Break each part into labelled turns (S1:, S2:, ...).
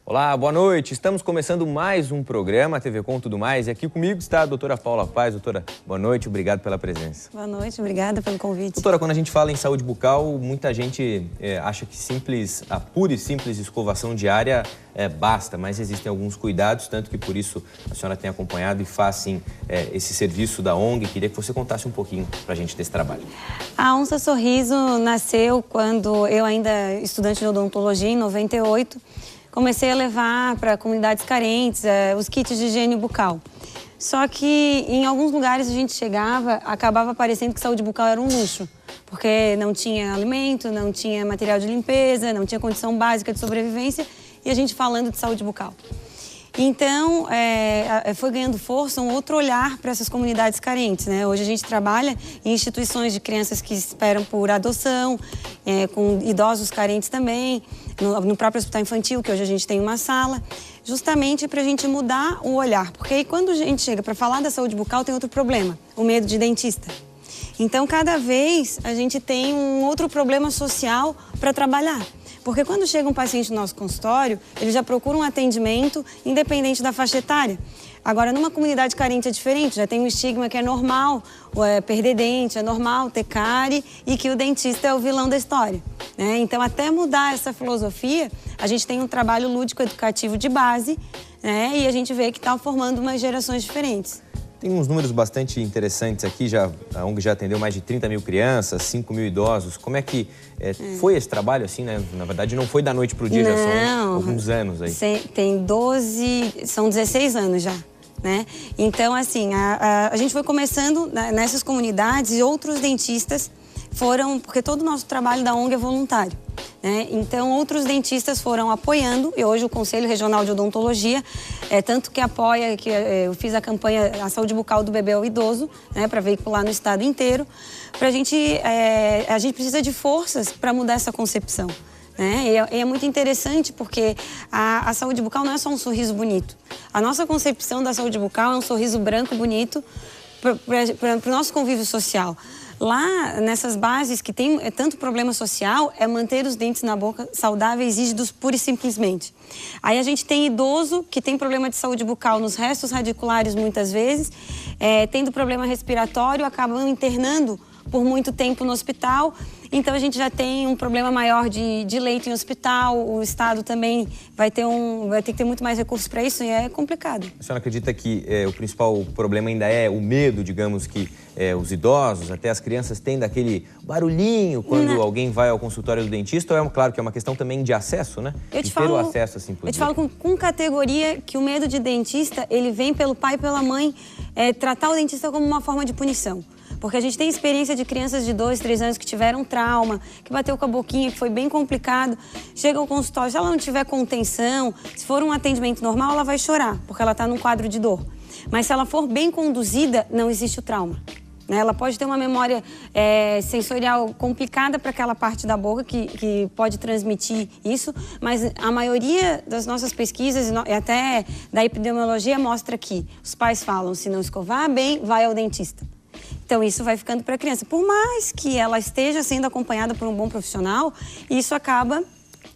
S1: Olá, boa noite. Estamos começando mais um programa TV Com Tudo Mais. E aqui comigo está a doutora Paula Paz. Doutora, boa noite, obrigado pela presença.
S2: Boa noite, obrigada pelo convite.
S1: Doutora, quando a gente fala em saúde bucal, muita gente acha que a pura e simples escovação diária basta, mas existem alguns cuidados, tanto que por isso a senhora tem acompanhado e faz, sim, esse serviço da ONG. Queria que você contasse um pouquinho para a gente desse trabalho.
S2: A Onça Sorriso nasceu quando eu ainda estudante de odontologia, em 98, comecei a levar para comunidades carentes os kits de higiene bucal. Só que em alguns lugares a gente chegava, acabava parecendo que saúde bucal era um luxo, porque não tinha alimento, não tinha material de limpeza, não tinha condição básica de sobrevivência e a gente falando de saúde bucal. Então, foi ganhando força um outro olhar para essas comunidades carentes, né? Hoje a gente trabalha em instituições de crianças que esperam por adoção, com idosos carentes também, no próprio hospital infantil, que hoje a gente tem uma sala, justamente para a gente mudar o olhar. Porque aí quando a gente chega para falar da saúde bucal, tem outro problema, o medo de dentista. Então, cada vez a gente tem um outro problema social para trabalhar. Porque quando chega um paciente no nosso consultório, ele já procura um atendimento independente da faixa etária. Agora, numa comunidade carente é diferente, já tem um estigma que é normal perder dente, é normal ter cárie e que o dentista é o vilão da história, né? Então, até mudar essa filosofia, a gente tem um trabalho lúdico-educativo de base, né? E a gente vê que está formando umas gerações diferentes.
S1: Tem uns números bastante interessantes aqui, a ONG já atendeu mais de 30 mil crianças, 5 mil idosos. Como é que foi esse trabalho, assim, né? Na verdade, não foi da noite para o dia, já são alguns anos aí.
S2: São 16 anos já, né? Então, assim, a gente foi começando nessas comunidades e outros dentistas porque todo o nosso trabalho da ONG é voluntário, né? Então, outros dentistas foram apoiando, e hoje o Conselho Regional de Odontologia, tanto que apoia, que eu fiz a campanha A Saúde Bucal do Bebê ao Idoso, né, para veicular no estado inteiro, a gente precisa de forças para mudar essa concepção, né? E é muito interessante porque a saúde bucal não é só um sorriso bonito. A nossa concepção da saúde bucal é um sorriso branco bonito para o nosso convívio social. Lá, nessas bases que tem tanto problema social, é manter os dentes na boca saudáveis e rígidos pura e simplesmente. Aí a gente tem idoso que tem problema de saúde bucal nos restos radiculares muitas vezes, tendo problema respiratório, acabam internando por muito tempo no hospital. Então a gente já tem um problema maior de leito em hospital, o Estado também vai ter que ter muito mais recursos para isso e é complicado.
S1: A senhora acredita que o principal problema ainda é o medo, digamos, que os idosos, até as crianças, têm daquele barulhinho quando alguém vai ao consultório do dentista? Ou claro que é uma questão também de acesso, né?
S2: Eu te falo com categoria que o medo de dentista, ele vem pelo pai e pela mãe tratar o dentista como uma forma de punição. Porque a gente tem experiência de crianças de 2, 3 anos que tiveram trauma, que bateu com a boquinha, que foi bem complicado. Chega ao consultório, se ela não tiver contenção, se for um atendimento normal, ela vai chorar, porque ela está num quadro de dor. Mas se ela for bem conduzida, não existe o trauma, né? Ela pode ter uma memória sensorial complicada para aquela parte da boca que pode transmitir isso, mas a maioria das nossas pesquisas e até da epidemiologia mostra que os pais falam, se não escovar bem, vai ao dentista. Então, isso vai ficando para a criança. Por mais que ela esteja sendo acompanhada por um bom profissional, isso acaba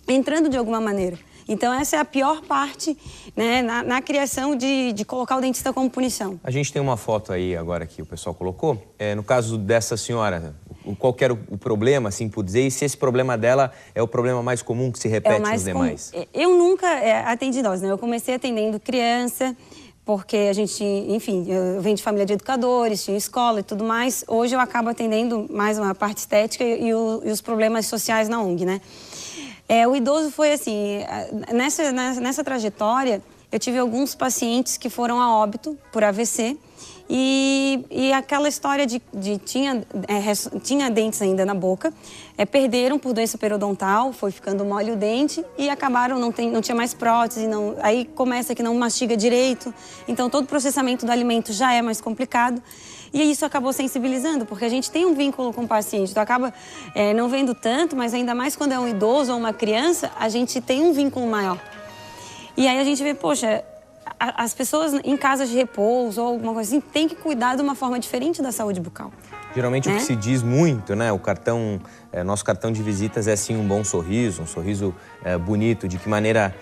S2: entrando de alguma maneira. Então, essa é a pior parte, né, na criação de colocar o dentista como punição.
S1: A gente tem uma foto aí agora que o pessoal colocou. No caso dessa senhora, qual que era o problema, assim por dizer? E se esse problema dela é o problema mais comum que se repete nos demais?
S2: Eu nunca atendi idosos, né? Eu comecei atendendo criança, porque a gente, enfim, eu venho de família de educadores, tinha escola e tudo mais. Hoje eu acabo atendendo mais uma parte estética e os problemas sociais na ONG, né? O idoso foi assim, nessa trajetória, eu tive alguns pacientes que foram a óbito por AVC e aquela história tinha dentes ainda na boca, perderam por doença periodontal, foi ficando mole o dente e acabaram, não tinha mais prótese, aí começa que não mastiga direito, então todo o processamento do alimento já é mais complicado. E isso acabou sensibilizando, porque a gente tem um vínculo com o paciente, então acaba não vendo tanto, mas ainda mais quando é um idoso ou uma criança, a gente tem um vínculo maior. E aí a gente vê, poxa, as pessoas em casas de repouso ou alguma coisa assim têm que cuidar de uma forma diferente da saúde bucal.
S1: Geralmente,
S2: né?
S1: O que se diz muito, né? O cartão, nosso cartão de visitas é sim um bom sorriso, um sorriso bonito. De que maneira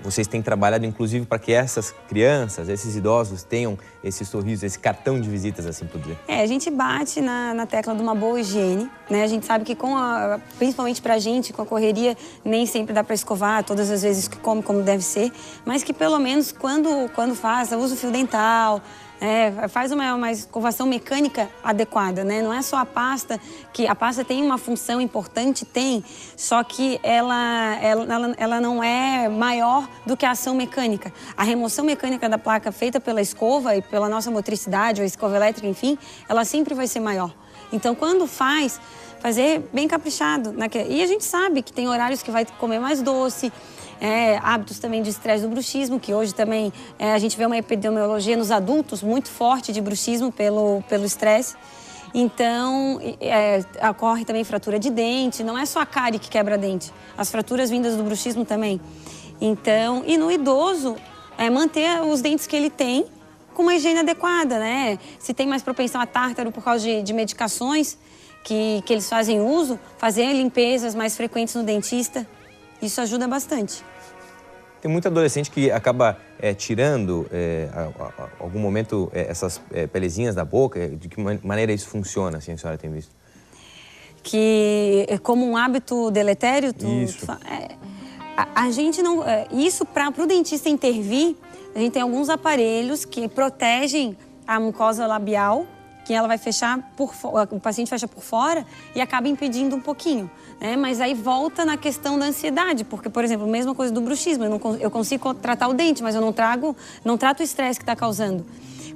S1: vocês têm trabalhado, inclusive, para que essas crianças, esses idosos tenham esse sorriso, esse cartão de visitas, assim por dizer?
S2: A gente bate na tecla de uma boa higiene, né? A gente sabe que principalmente pra gente, com a correria, nem sempre dá para escovar todas as vezes que come como deve ser, mas que pelo menos quando faz, usa o fio dental, faz uma escovação mecânica adequada, né? Não é só a pasta, que a pasta tem uma função importante, só que ela não é maior do que a ação mecânica. A remoção mecânica da placa feita pela escova e pela nossa motricidade, ou escova elétrica, enfim, ela sempre vai ser maior. Então, quando fazer bem caprichado. E a gente sabe que tem horários que vai comer mais doce, hábitos também de estresse do bruxismo, que hoje também a gente vê uma epidemiologia nos adultos muito forte de bruxismo pelo estresse. Então, ocorre também fratura de dente, não é só a cárie que quebra dente, as fraturas vindas do bruxismo também. Então, e no idoso, manter os dentes que ele tem com uma higiene adequada, né? Se tem mais propensão a tártaro por causa de medicações que eles fazem uso, fazer limpezas mais frequentes no dentista, isso ajuda bastante.
S1: Tem muito adolescente que acaba tirando, algum momento, essas pelezinhas da boca. De que maneira isso funciona, assim, a senhora tem visto?
S2: Que como um hábito deletério?
S1: Isso.
S2: A gente não... Isso, para o dentista intervir, a gente tem alguns aparelhos que protegem a mucosa labial, que ela vai fechar o paciente fecha por fora e acaba impedindo um pouquinho, né? Mas aí volta na questão da ansiedade, porque, por exemplo, a mesma coisa do bruxismo, eu consigo tratar o dente, mas eu não trato o estresse que está causando.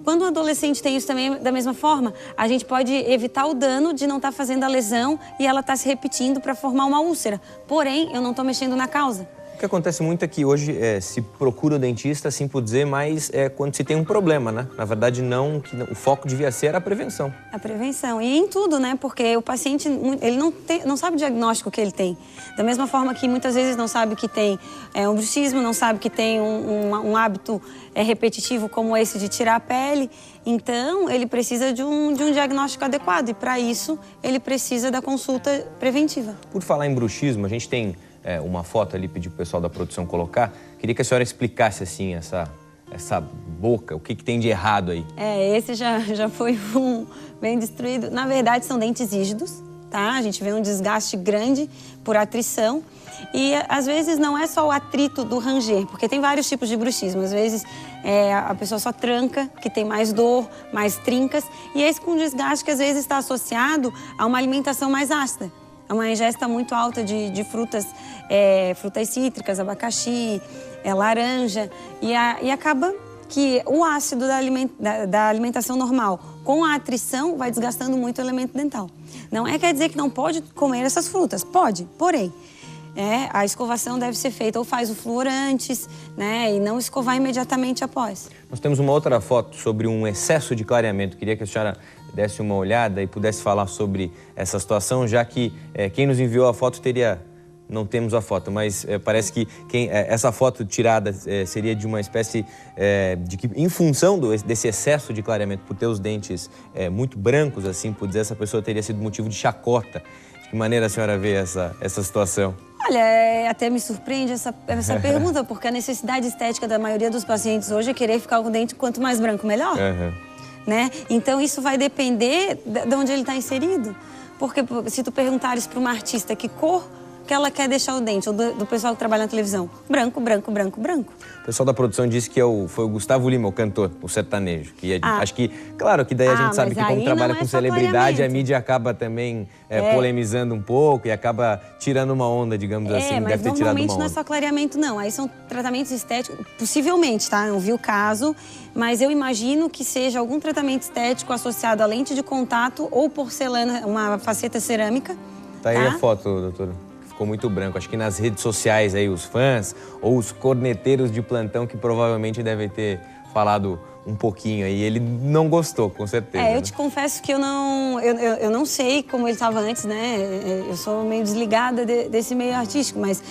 S2: Quando o adolescente tem isso também, da mesma forma, a gente pode evitar o dano de não estar fazendo a lesão e ela estar se repetindo para formar uma úlcera. Porém, eu não estou mexendo na causa.
S1: O que acontece muito é que hoje se procura o dentista, assim por dizer, mas quando se tem um problema, né? Na verdade, o foco devia ser a prevenção. A
S2: prevenção. E em tudo, né? Porque o paciente, ele não sabe o diagnóstico que ele tem. Da mesma forma que muitas vezes não sabe que tem um bruxismo, não sabe que tem um hábito repetitivo como esse de tirar a pele. Então, ele precisa de um diagnóstico adequado. E para isso, ele precisa da consulta preventiva.
S1: Por falar em bruxismo, a gente tem uma foto ali, pedi pro pessoal da produção colocar. Queria que a senhora explicasse, assim, essa boca, o que tem de errado aí.
S2: Esse já foi bem destruído. Na verdade, são dentes rígidos, tá? A gente vê um desgaste grande por atrição. E, às vezes, não é só o atrito do ranger, porque tem vários tipos de bruxismo. Às vezes, a pessoa só tranca, que tem mais dor, mais trincas. E esse com desgaste que, às vezes, está associado a uma alimentação mais ácida. Uma ingesta muito alta de frutas cítricas, abacaxi, laranja, e acaba que o ácido da alimentação normal com a atrição vai desgastando muito o elemento dental. Não quer dizer que não pode comer essas frutas, pode, porém, a escovação deve ser feita ou faz o flúor antes, né, e não escovar imediatamente após.
S1: Nós temos uma outra foto sobre um excesso de clareamento. Queria que a senhora desse uma olhada e pudesse falar sobre essa situação, já que quem nos enviou a foto não temos a foto, mas parece que essa foto tirada seria de uma espécie de que, em função desse excesso de clareamento, por ter os dentes muito brancos, assim, por dizer, essa pessoa teria sido motivo de chacota. De que maneira a senhora vê essa situação?
S2: Olha, até me surpreende essa pergunta, porque a necessidade estética da maioria dos pacientes hoje é querer ficar com o dente quanto mais branco, melhor. Né? Então, isso vai depender de onde ele está inserido. Porque se tu perguntares para uma artista que cor que ela quer deixar o dente, ou do pessoal que trabalha na televisão, branco, branco, branco, branco.
S1: O pessoal da produção disse que foi o Gustavo Lima, o cantor, o sertanejo. Acho que, claro, que daí a gente sabe que como trabalha com celebridade, a mídia acaba também polemizando um pouco e acaba tirando uma onda, digamos assim.
S2: Mas
S1: deve ter tirado uma
S2: normalmente
S1: onda.
S2: não é só clareamento, não. Aí são tratamentos estéticos, possivelmente, tá? Não vi o caso, mas eu imagino que seja algum tratamento estético associado a lente de contato ou porcelana, uma faceta cerâmica.
S1: Tá aí a foto, doutora. Ficou muito branco. Acho que nas redes sociais aí, os fãs ou os corneteiros de plantão que provavelmente devem ter falado um pouquinho aí. Ele não gostou, com certeza.
S2: Eu te confesso que eu não sei como ele estava antes, né? Eu sou meio desligada desse meio artístico, mas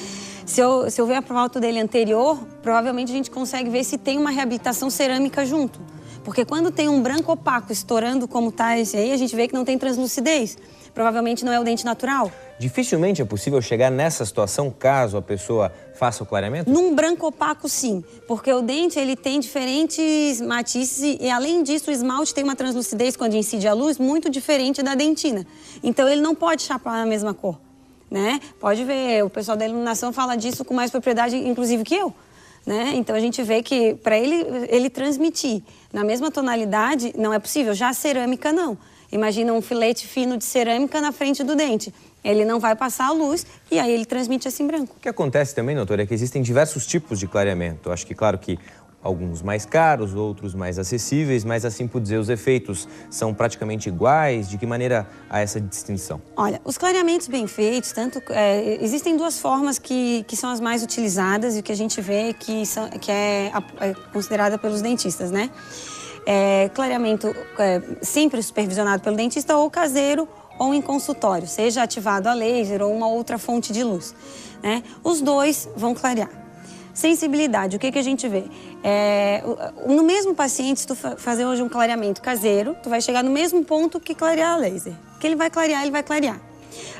S2: se eu ver a foto dele anterior, provavelmente a gente consegue ver se tem uma reabilitação cerâmica junto. Porque quando tem um branco opaco estourando como está esse aí, a gente vê que não tem translucidez. Provavelmente não é o dente natural.
S1: Dificilmente é possível chegar nessa situação caso a pessoa faça o clareamento?
S2: Num branco opaco, sim. Porque o dente ele tem diferentes matizes e, além disso, o esmalte tem uma translucidez, quando incide a luz, muito diferente da dentina. Então, ele não pode chapar na mesma cor, né? Pode ver, o pessoal da iluminação fala disso com mais propriedade, inclusive, que eu. Né? Então, a gente vê que para ele transmitir na mesma tonalidade, não é possível. Já a cerâmica, não. Imagina um filete fino de cerâmica na frente do dente. Ele não vai passar a luz e aí ele transmite assim branco.
S1: O que acontece também, doutora, é que existem diversos tipos de clareamento. Eu acho que, claro que alguns mais caros, outros mais acessíveis, mas assim por dizer, os efeitos são praticamente iguais? De que maneira há essa distinção?
S2: Olha, os clareamentos bem feitos, existem duas formas que são as mais utilizadas e que a gente vê que é considerada pelos dentistas, né? Clareamento sempre supervisionado pelo dentista ou caseiro ou em consultório, seja ativado a laser ou uma outra fonte de luz, né? Os dois vão clarear. Sensibilidade, o que a gente vê? No mesmo paciente, se tu fazer hoje um clareamento caseiro, tu vai chegar no mesmo ponto que clarear a laser. Que ele vai clarear, ele vai clarear.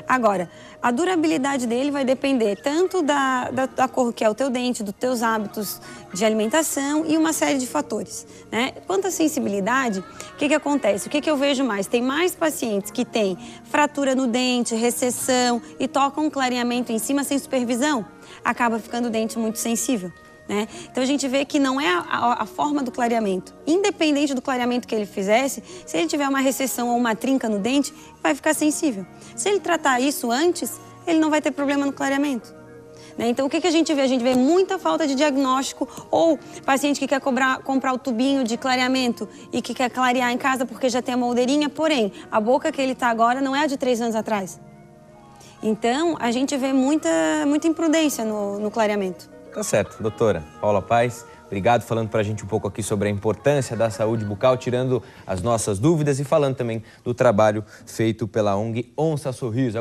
S2: Agora, a durabilidade dele vai depender tanto da cor que é o teu dente, dos teus hábitos de alimentação e uma série de fatores, né? Quanto à sensibilidade, o que acontece? O que eu vejo mais? Tem mais pacientes que têm fratura no dente, recessão e tocam um clareamento em cima sem supervisão, acaba ficando o dente muito sensível. Né? Então a gente vê que não é a forma do clareamento. Independente do clareamento que ele fizesse, se ele tiver uma recessão ou uma trinca no dente, vai ficar sensível. Se ele tratar isso antes, ele não vai ter problema no clareamento. Né? Então o que a gente vê? A gente vê muita falta de diagnóstico ou paciente que quer comprar o tubinho de clareamento e que quer clarear em casa porque já tem a moldeirinha, porém, a boca que ele está agora não é a de 3 anos atrás. Então a gente vê muita imprudência no clareamento.
S1: Tá certo, doutora Paula Paes, obrigado falando pra gente um pouco aqui sobre a importância da saúde bucal, tirando as nossas dúvidas e falando também do trabalho feito pela ONG Onça Sorriso.